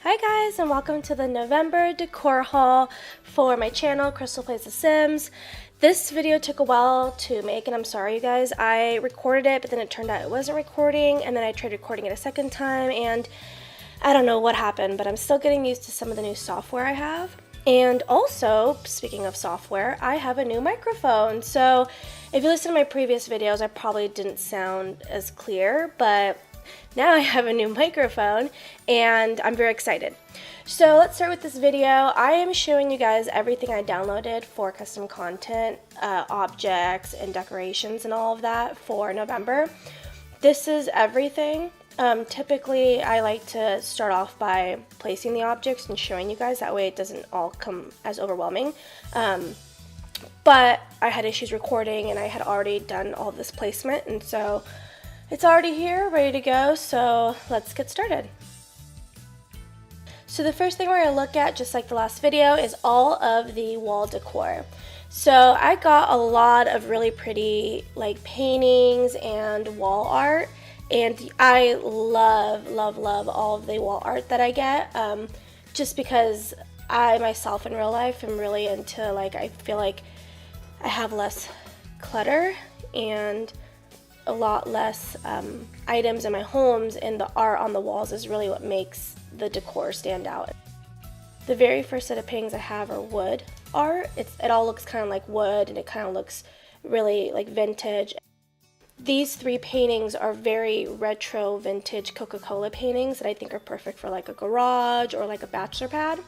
Hi guys, and welcome to the November decor haul for my channel, Crystal Plays The Sims. This video took a while to make, and I'm sorry you guys. I recorded it, but then it turned out it wasn't recording, and then I tried recording it a second time, and I don't know what happened, but I'm still getting used to some of the new software I have. And also, speaking of software, I have a new microphone. So if you listen to my previous videos, I probably didn't sound as clear, but now I have a new microphone and I'm very excited. So let's start with this video. I am showing you guys everything I downloaded for custom content, objects and decorations and all of that for November. This is everything. Typically I like to start off by placing the objects and showing you guys, that way it doesn't all come as overwhelming. But I had issues recording and I had already done all this placement, and so it's already here, ready to go, so let's get started. So the first thing we're going to look at, just like the last video, is all of the wall decor. So I got a lot of really pretty like paintings and wall art, and I love all of the wall art that I get, just because I myself in real life am really into, like, I feel like I have less clutter and a lot less items in my homes, and the art on the walls is really what makes the decor stand out. The very first set of paintings I have are wood art. It all looks kind of like wood, and it kind of looks really like vintage. These three paintings are very retro vintage Coca-Cola paintings that I think are perfect for like a garage or like a bachelor pad.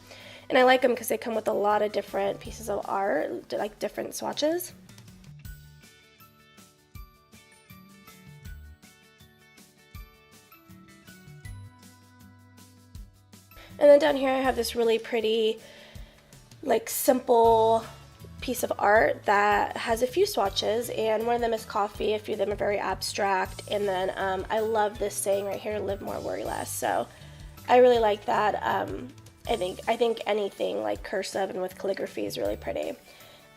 And I like them because they come with a lot of different pieces of art, like different swatches. And then down here I have this really pretty, like, simple piece of art that has a few swatches, and one of them is coffee, a few of them are very abstract, and then I love this saying right here, live more, worry less. So I really like that. I think anything like cursive and with calligraphy is really pretty.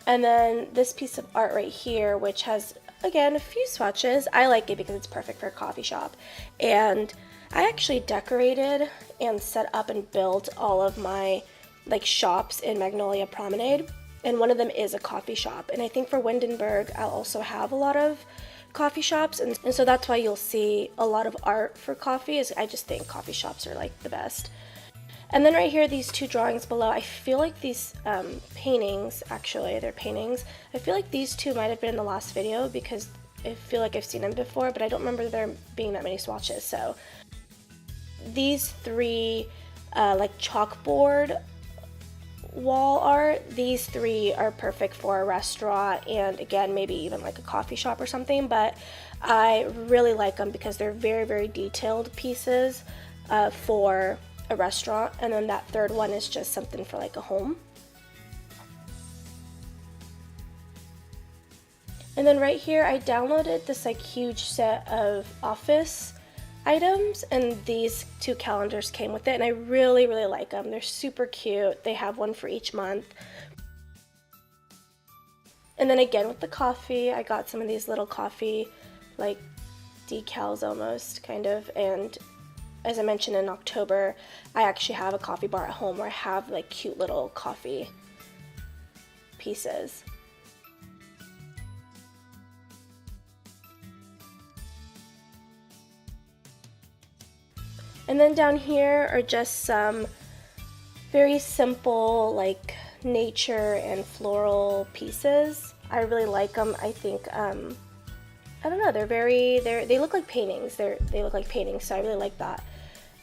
And then this piece of art right here, which has, again, a few swatches. I like it because it's perfect for a coffee shop. And I actually decorated and set up and built all of my like shops in Magnolia Promenade, and one of them is a coffee shop. And I think for Windenburg I'll also have a lot of coffee shops, and so that's why you'll see a lot of art for coffee. I just think coffee shops are like the best. And then right here, these two drawings below, I feel like these paintings, actually they're paintings, I feel like these two might have been in the last video because I feel like I've seen them before, but I don't remember there being that many swatches. So these three like chalkboard wall art, these three are perfect for a restaurant, and again maybe even like a coffee shop or something, but I really like them because they're very detailed pieces for a restaurant. And then that third one is just something for like a home. And then right here I downloaded this like huge set of office items, and these two calendars came with it, and I really like them. They're super cute. They have one for each month. And then again with the coffee, I got some of these little coffee like decals almost, kind of. And as I mentioned, in October I actually have a coffee bar at home where I have like cute little coffee pieces. And then down here are just some very simple like nature and floral pieces. I really like them. I think I don't know, they look like paintings. They look like paintings, so I really like that.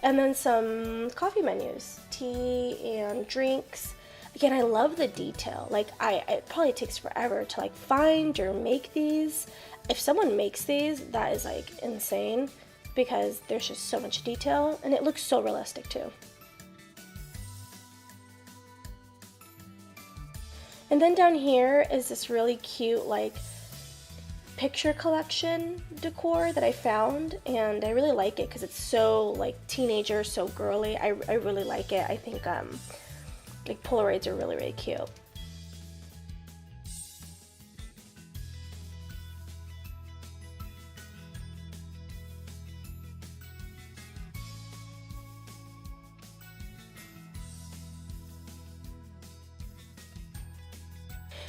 And then some coffee menus, tea and drinks. Again, I love the detail. Like it probably takes forever to like find or make these. If someone makes these, that is like insane, because there's just so much detail and it looks so realistic too. And then down here is this really cute like picture collection decor that I found, and I really like it because it's so like teenager, so girly. I really like it. I think like Polaroids are really cute.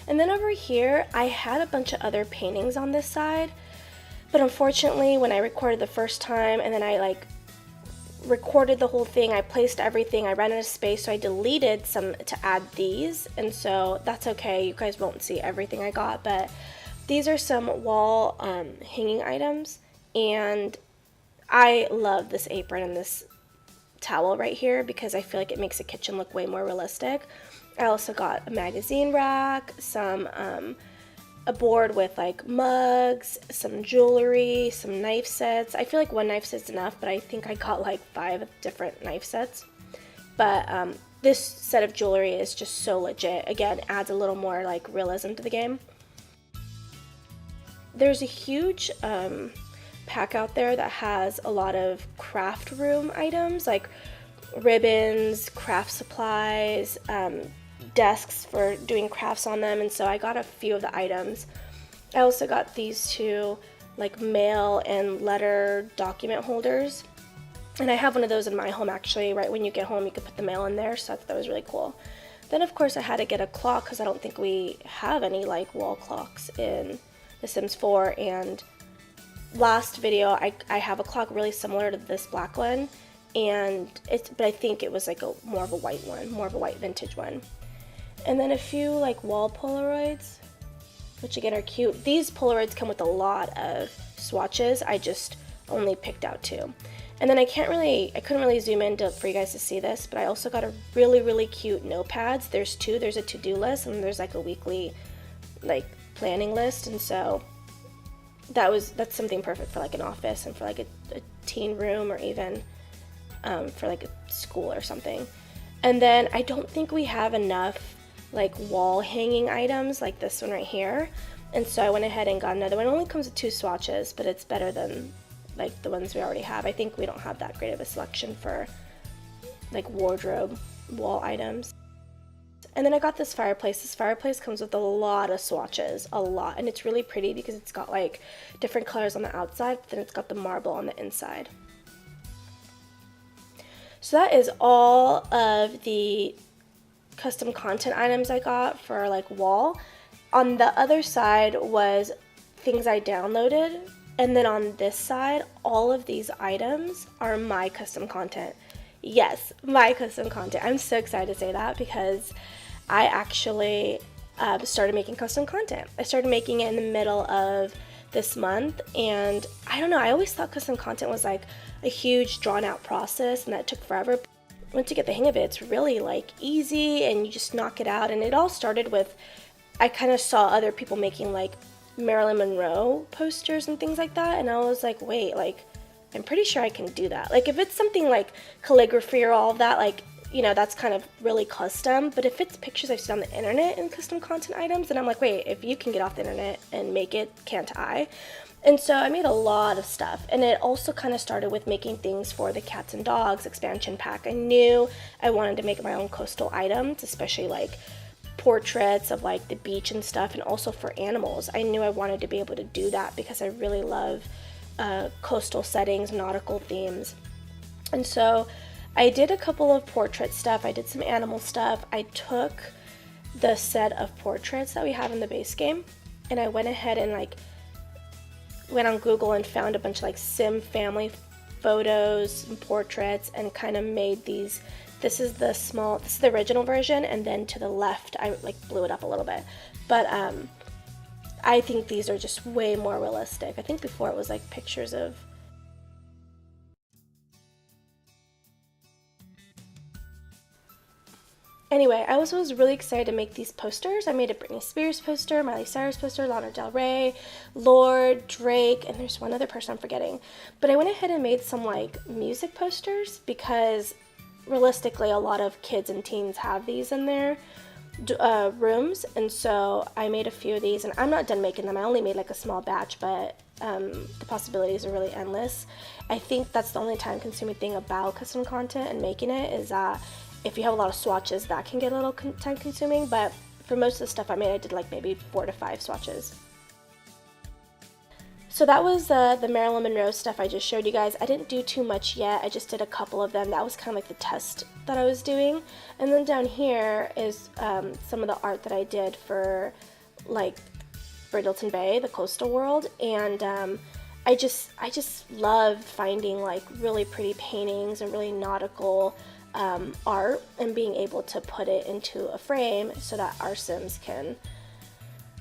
And then over here, I had a bunch of other paintings on this side, but unfortunately when I recorded the first time and then I like recorded the whole thing, I placed everything, I ran out of space, so I deleted some to add these, and so that's okay, you guys won't see everything I got, but these are some wall hanging items, and I love this apron and this towel right here because I feel like it makes the kitchen look way more realistic. I also got a magazine rack, some a board with like mugs, some jewelry, some knife sets. I feel like one knife set's enough, but I think I got like 5 different knife sets. But this set of jewelry is just so legit. Again, adds a little more like realism to the game. There's a huge pack out there that has a lot of craft room items like ribbons, craft supplies, desks for doing crafts on them, and so I got a few of the items. I also got these 2 like mail and letter document holders, and I have one of those in my home actually. Right when you get home you can put the mail in there, so I thought that was really cool. Then of course I had to get a clock because I don't think we have any like wall clocks in The Sims 4, and last video I have a clock really similar to this black one, and but I think it was like more of a white one, more of a white vintage one. And then a few like wall Polaroids, which again are cute. These Polaroids come with a lot of swatches. I just only picked out 2. And then I couldn't really zoom in for you guys to see this, but I also got a really cute notepads. There's 2. There's a to-do list and there's like a weekly like planning list, and so that's something perfect for like an office and for like a teen room, or even for like a school or something. And then I don't think we have enough like wall hanging items like this one right here, and so I went ahead and got another one. It only comes with 2 swatches, but it's better than like the ones we already have. I think we don't have that great of a selection for like wardrobe wall items. And then I got this fireplace. This fireplace comes with a lot of swatches, a lot, and it's really pretty because it's got like different colors on the outside, but then it's got the marble on the inside. So that is all of the custom content items I got for like wall. On the other side was things I downloaded, and then on this side, all of these items are my custom content. Yes, my custom content. I'm so excited to say that because I actually started making custom content. I started making it in the middle of this month, and I don't know, I always thought custom content was like a huge drawn out process and that took forever. Once you get the hang of it, it's really like easy and you just knock it out. And it all started with, I kind of saw other people making like Marilyn Monroe posters and things like that, and I was like, wait, like I'm pretty sure I can do that. Like if it's something like calligraphy or all of that, like, you know, that's kind of really custom. But if it's pictures I've seen on the internet and custom content items, then I'm like, wait, if you can get off the internet and make it, can't I? And so I made a lot of stuff, and it also kind of started with making things for the cats and dogs expansion pack. I knew I wanted to make my own coastal items, especially like portraits of like the beach and stuff, and also for animals. I knew I wanted to be able to do that because I really love coastal settings, nautical themes. And so I did a couple of portrait stuff, I did some animal stuff. I took the set of portraits that we have in the base game, and I went ahead and like went on Google and found a bunch of like Sim family photos and portraits and kind of made these. This is the original version, and then to the left I like blew it up a little bit, but I think these are just way more realistic. I think before it was like pictures of Anyway, I also was really excited to make these posters. I made a Britney Spears poster, Miley Cyrus poster, Lana Del Rey, Lorde, Drake, and there's one other person I'm forgetting. But I went ahead and made some like music posters because realistically a lot of kids and teens have these in their rooms, and so I made a few of these, and I'm not done making them. I only made like a small batch, but the possibilities are really endless. I think that's the only time consuming thing about custom content and making it is that if you have a lot of swatches, that can get a little time consuming, but for most of the stuff I made, I did like maybe 4 to 5 swatches. So that was the Marilyn Monroe stuff I just showed you guys. I didn't do too much yet, I just did a couple of them. That was kind of like the test that I was doing. And then down here is some of the art that I did for like Bridleton Bay, the coastal world, and I just love finding like really pretty paintings and really nautical art and being able to put it into a frame so that our Sims can,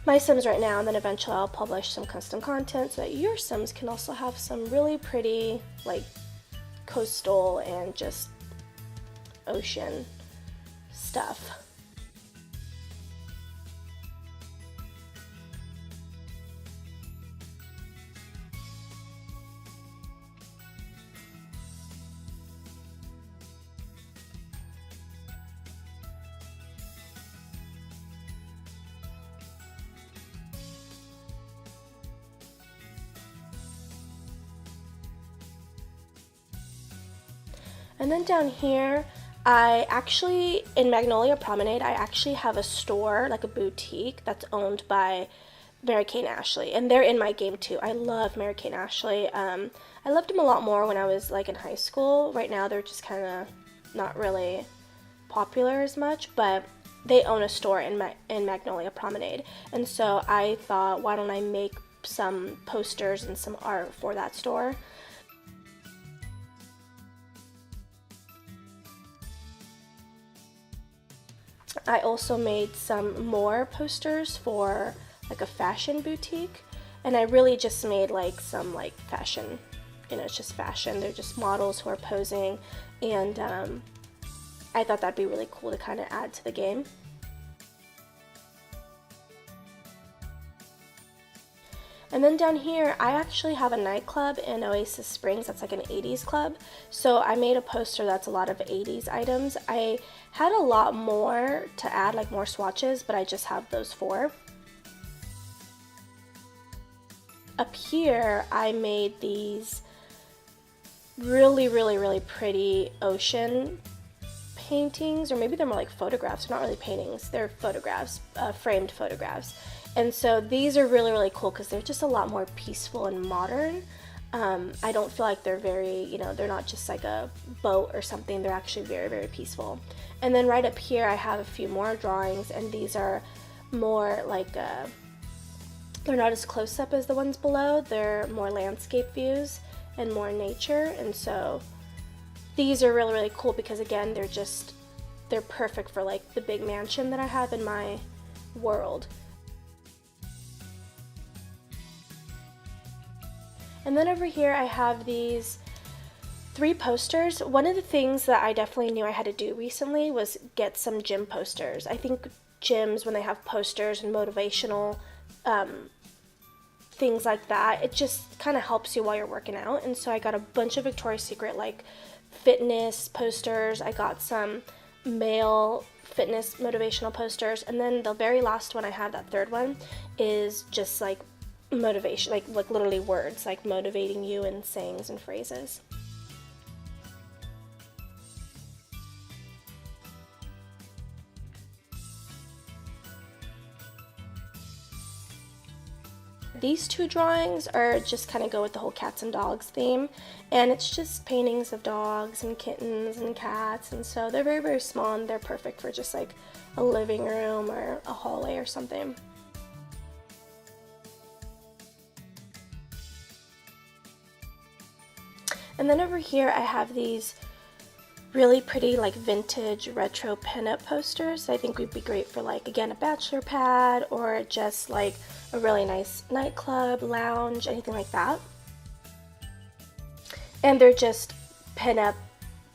my Sims right now, and then eventually I'll publish some custom content so that your Sims can also have some really pretty like coastal and just ocean stuff. And then down here, I actually, in Magnolia Promenade, I actually have a store, like a boutique, that's owned by Mary-Kate and Ashley, and they're in my game too. I love Mary-Kate and Ashley. I loved them a lot more when I was like in high school. Right now they're just kind of not really popular as much, but they own a store in Magnolia Promenade, and so I thought, why don't I make some posters and some art for that store. I also made some more posters for like a fashion boutique, and I really just made like some like fashion, you know, it's just fashion. They're just models who are posing, and I thought that'd be really cool to kind of add to the game. And then down here, I actually have a nightclub in Oasis Springs that's like an 80s club. So I made a poster that's a lot of 80s items. I had a lot more to add, like more swatches, but I just have those 4. Up here, I made these really pretty ocean paintings, or maybe they're more like photographs. They're not really paintings, they're photographs, framed photographs. And so these are really cool because they're just a lot more peaceful and modern. I don't feel like they're very, you know, they're not just like a boat or something. They're actually very peaceful. And then right up here I have a few more drawings, and these are more like, they're not as close up as the ones below. They're more landscape views and more nature. And so these are really cool because again, they're perfect for like the big mansion that I have in my world. And then over here I have these 3 posters. One of the things that I definitely knew I had to do recently was get some gym posters. I think gyms, when they have posters and motivational things like that, it just kind of helps you while you're working out. And so I got a bunch of Victoria's Secret like fitness posters. I got some male fitness motivational posters, and then the very last one I have, that 3rd one, is just like motivation, like literally words, like motivating you in sayings and phrases. These 2 drawings are just kind of go with the whole cats and dogs theme, and it's just paintings of dogs and kittens and cats, and so they're very small, and they're perfect for just like a living room or a hallway or something. And then over here I have these really pretty like vintage retro pinup posters that I think would be great for like, again, a bachelor pad or just like a really nice nightclub, lounge, anything like that. And they're just pinup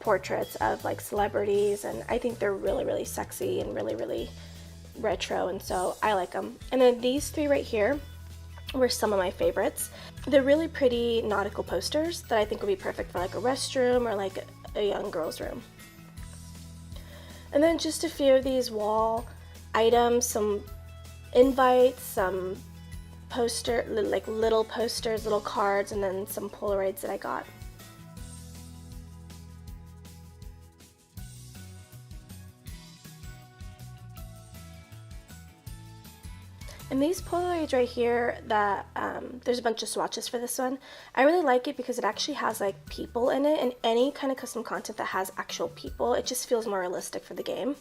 portraits of like celebrities, and I think they're really sexy and really retro, and so I like them. And then these 3 right here were some of my favorites. They're really pretty nautical posters that I think would be perfect for like a restroom or like a young girl's room. And then just a few of these wall items, some invites, some poster, like little posters, little cards, and then some Polaroids that I got. And these Polaroids right here, that there's a bunch of swatches for this one. I really like it because it actually has like people in it, and any kind of custom content that has actual people, it just feels more realistic for the game.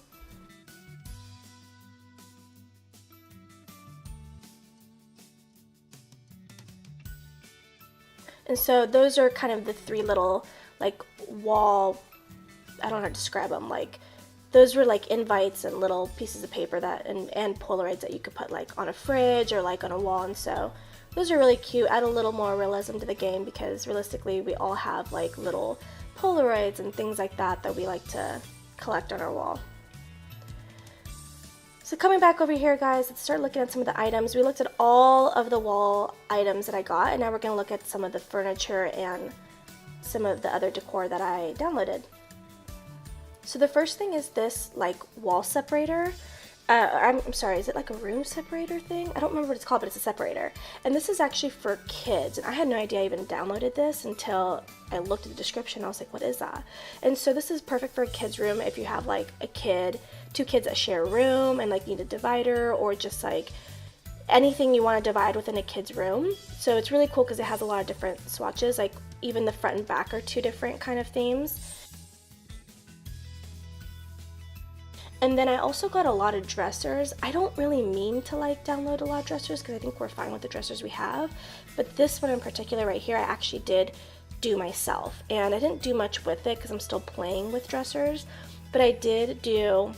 And so those are kind of the three little like wall, I don't know how to describe them, like those were like invites and little pieces of paper that and Polaroids that you could put like on a fridge or like on a wall. And so those are really cute, add a little more realism to the game, because realistically we all have like little Polaroids and things like that that we like to collect on our wall. So coming back over here, guys, let's start looking at some of the items. We looked at all of the wall items that I got, and now we're going to look at some of the furniture and some of the other decor that I downloaded. So the first thing is this like wall separator. I'm sorry, is it like a room separator thing? I don't remember what it's called, but it's a separator. And this is actually for kids. And I had no idea I even downloaded this until I looked at the description. I was like, what is that? And so this is perfect for a kid's room if you have like a kid, two kids that share a room and like need a divider, or just like anything you want to divide within a kid's room. So it's really cool because it has a lot of different swatches, like even the front and back are two different kind of themes. And then I also got a lot of dressers. I don't really mean to like download a lot of dressers because I think we're fine with the dressers we have. But this one in particular right here, I actually did do myself. And I didn't do much with it because I'm still playing with dressers. But I did do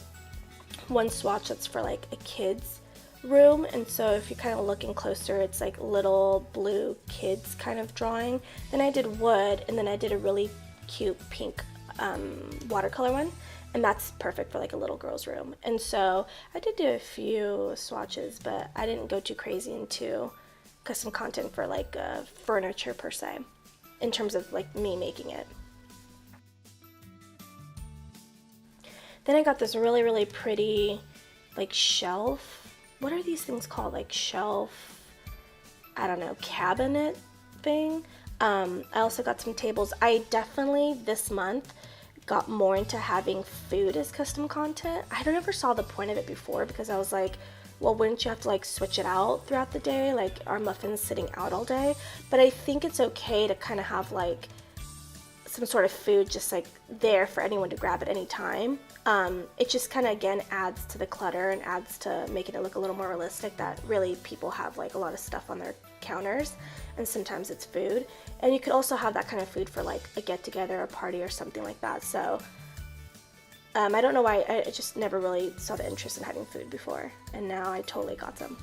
one swatch that's for like a kid's room. And so if you're kind of looking closer, it's like little blue kids kind of drawing. Then I did wood, and then I did a really cute pink watercolor one. And that's perfect for like a little girl's room. And so I did do a few swatches, but I didn't go too crazy into custom content for like furniture per se, in terms of like me making it. Then I got this really, really pretty like shelf. What are these things called? Like shelf, I don't know, cabinet thing. I also got some tables. I definitely this month got more into having food as custom content. I never saw the point of it before because I was like, well, wouldn't you have to like switch it out throughout the day? Like, are muffins sitting out all day? But I think it's okay to kind of have like some sort of food just like there for anyone to grab at any time. It just kind of again adds to the clutter and adds to making it look a little more realistic that really people have like a lot of stuff on their counters, and sometimes it's food. And you could also have that kind of food for like a get together, a party, or something like that. So I don't know why, I just never really saw the interest in having food before, and now I totally got some.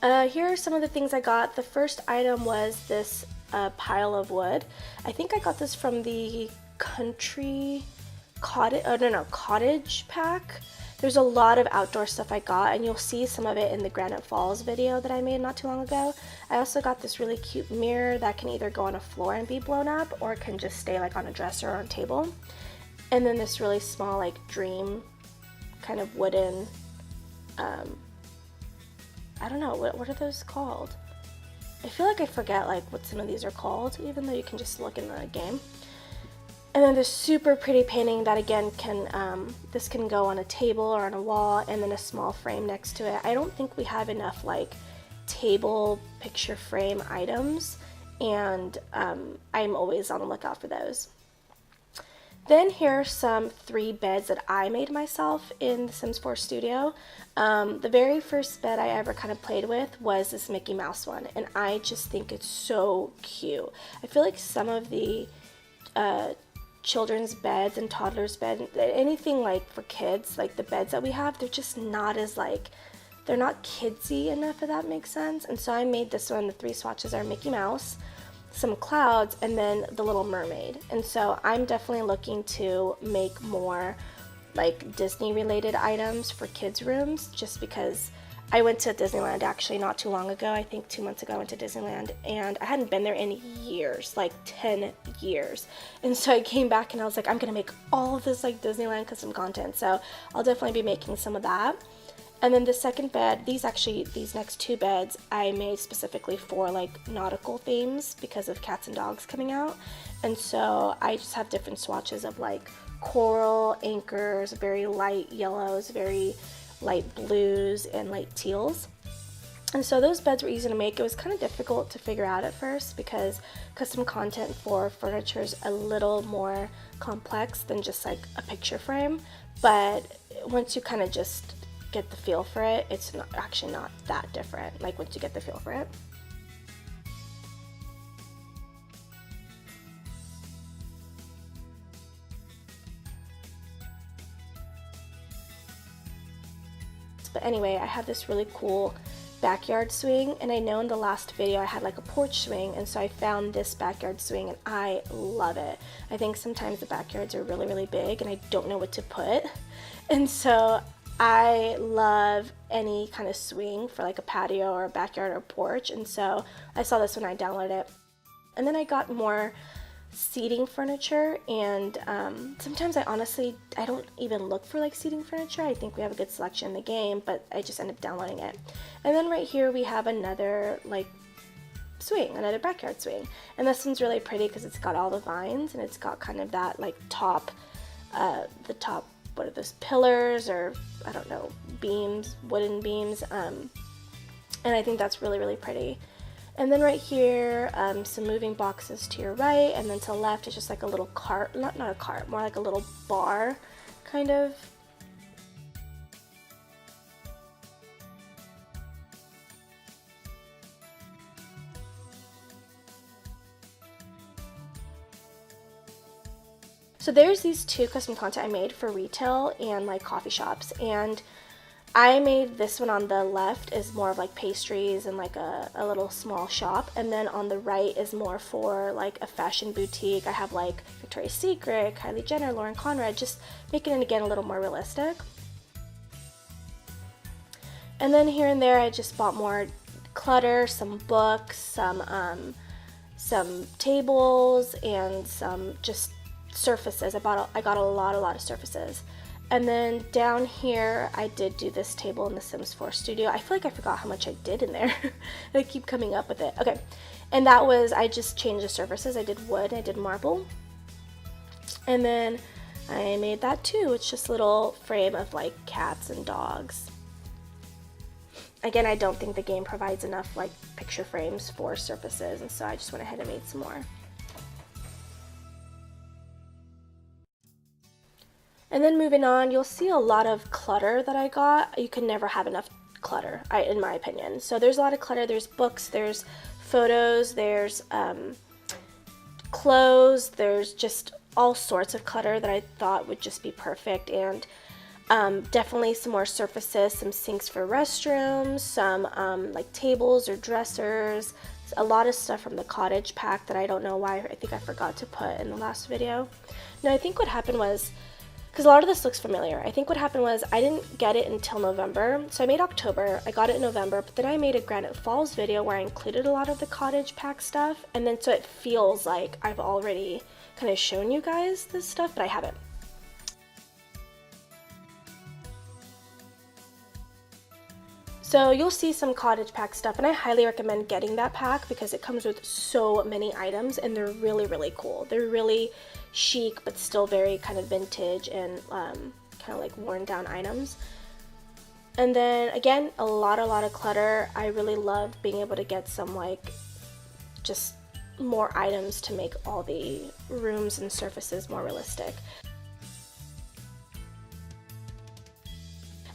Here are some of the things I got. The first item was this pile of wood. I think I got this from the cottage pack. There's a lot of outdoor stuff I got, and you'll see some of it in the Granite Falls video that I made not too long ago. I also got this really cute mirror that can either go on a floor and be blown up, or it can just stay like on a dresser or on a table. And then this really small like dream kind of wooden, I don't know, what are those called? I feel like I forget like what some of these are called, even though you can just look in the game. And then this super pretty painting that again can, this can go on a table or on a wall, and then a small frame next to it. I don't think we have enough like table picture frame items, and I'm always on the lookout for those. Then here are some 3 beds that I made myself in The Sims 4 Studio. The very first bed I ever kind of played with was this Mickey Mouse one, and I just think it's so cute. I feel like some of the children's beds and toddlers' bed, anything like for kids, like the beds that we have, they're just not as like, they're not kidsy enough, if that makes sense. And so I made this one. The 3 swatches are Mickey Mouse, some clouds, and then the Little Mermaid. And so I'm definitely looking to make more like Disney related items for kids' rooms, just because I went to Disneyland actually not too long ago. I think 2 months ago I went to Disneyland, and I hadn't been there in years, like 10 years. And so I came back and I was like, I'm gonna make all of this like Disneyland custom content. So I'll definitely be making some of that. And then the second bed, these next 2 beds I made specifically for like nautical themes because of cats and dogs coming out. And so I just have different swatches of like coral, anchors, very light yellows, very light blues, and light teals. And so those beds were easy to make. It was kind of difficult to figure out at first because custom content for furniture is a little more complex than just like a picture frame. But once you kind of just get the feel for it, it's actually not that different, like once you get the feel for it. But anyway, I have this really cool backyard swing, and I know in the last video I had like a porch swing, and so I found this backyard swing and I love it. I think sometimes the backyards are really big and I don't know what to put, and so I love any kind of swing for like a patio or a backyard or porch, and so I saw this when I downloaded it. And then I got more seating furniture, and sometimes I don't even look for like seating furniture. I think we have a good selection in the game, but I just end up downloading it. And then right here we have another like swing, another backyard swing, and this one's really pretty because it's got all the vines and it's got kind of that like top, the top, what are those, pillars, or I don't know, beams, wooden beams, and I think that's really pretty. And then right here, some moving boxes to your right, and then to the left is just like a little cart, not a cart, more like a little bar, kind of. So there's these two custom content I made for retail and like coffee shops, and I made this one on the left is more of like pastries and like a little small shop, and then on the right is more for like a fashion boutique. I have like Victoria's Secret, Kylie Jenner, Lauren Conrad, just making it again a little more realistic. And then here and there I just bought more clutter, some books, some tables, and some just surfaces. I got a lot of surfaces. And then down here, I did do this table in the Sims 4 studio. I feel like I forgot how much I did in there. I keep coming up with it. Okay, and that was, I just changed the surfaces. I did wood, I did marble. And then I made that too. It's just a little frame of like cats and dogs. Again, I don't think the game provides enough like picture frames for surfaces, and so I just went ahead and made some more. And then moving on, you'll see a lot of clutter that I got. You can never have enough clutter, in my opinion. So there's a lot of clutter. There's books, there's photos, there's clothes, there's just all sorts of clutter that I thought would just be perfect. And definitely some more surfaces, some sinks for restrooms, some like tables or dressers, a lot of stuff from the cottage pack that I don't know why I think I forgot to put in the last video. No, I think what happened was, because a lot of this looks familiar, I think what happened was I didn't get it until November. So I made October, I got it in November, but then I made a Granite Falls video where I included a lot of the cottage pack stuff, and then so it feels like I've already kind of shown you guys this stuff, but I haven't. So you'll see some cottage pack stuff, and I highly recommend getting that pack because it comes with so many items and they're really cool. They're really chic but still very kind of vintage and kind of like worn down items. And then again, a lot of clutter. I really love being able to get some like just more items to make all the rooms and surfaces more realistic.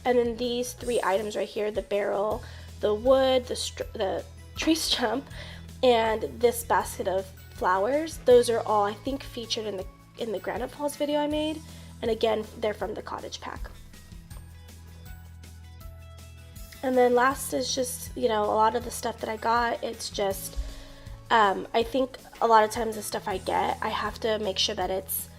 And then these three items right here, the barrel, the wood, the tree stump, and this basket of flowers, those are all I think featured in the Granite Falls video I made, and again they're from the cottage pack. And then last is just, you know, a lot of the stuff that I got, it's just I think a lot of times the stuff I get, I have to make sure that it's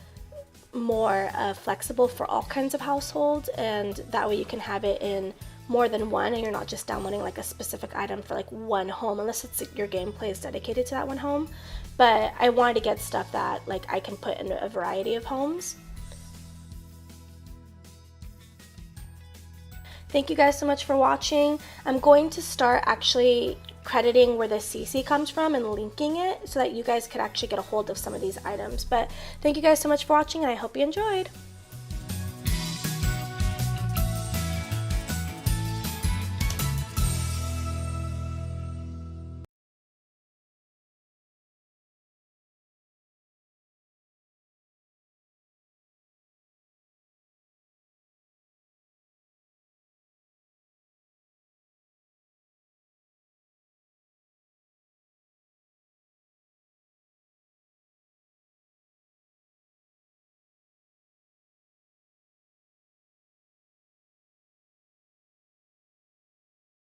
more flexible for all kinds of households, and that way you can have it in more than one and you're not just downloading like a specific item for like one home, unless it's your gameplay is dedicated to that one home. But I wanted to get stuff that like I can put in a variety of homes. Thank you guys so much for watching. I'm going to start actually crediting where the CC comes from and linking it so that you guys could actually get a hold of some of these items. But thank you guys so much for watching, and I hope you enjoyed.